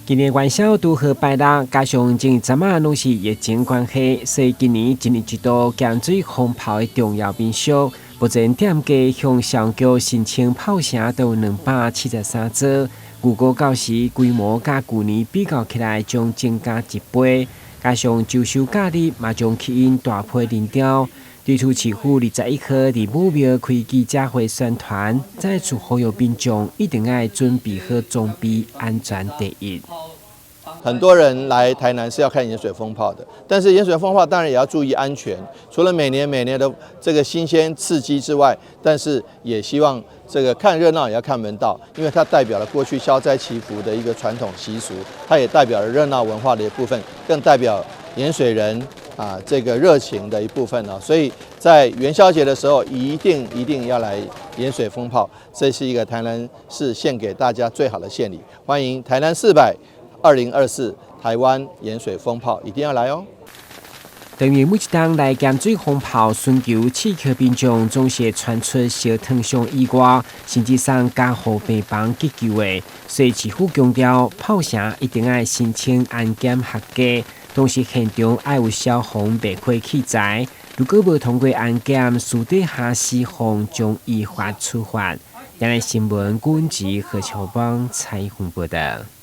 今年元宵拄好拜六，加上前阵仔拢是疫情关系，所以今年一年一度咸水风炮的重要民俗，目前店家向上局申请炮声都有273座，预估到时规模甲旧年比较起来将增加1倍。加上周休假日，嘛将吸引大批人潮。对处市府21号伫武庙开记者会宣传，再次呼吁民众一定要准备好装备，安全第一。很多人来台南是要看盐水风炮的，但是盐水风炮当然也要注意安全。除了每年的这个新鲜刺激之外，但是也希望这个看热闹也要看门道，因为它代表了过去消灾祈福的一个传统习俗，它也代表了热闹文化的一部分，更代表盐水人这个热情的一部分所以在元宵节的时候，一定要来盐水风炮，这是一个台南市献给大家最好的献礼。欢迎台南4002024台湾盐水风炮，一定要来哦！等于每一档来咸水风炮寻求刺客民众，总是传出烧烫伤意外，甚至上加护病房急救的。所以市府强调，炮声一定要申请安检合格，同时现场要有消防灭火器材。如果无通过安检，私底下施放将依法处罚。今日新闻，阮子何超邦采访报道。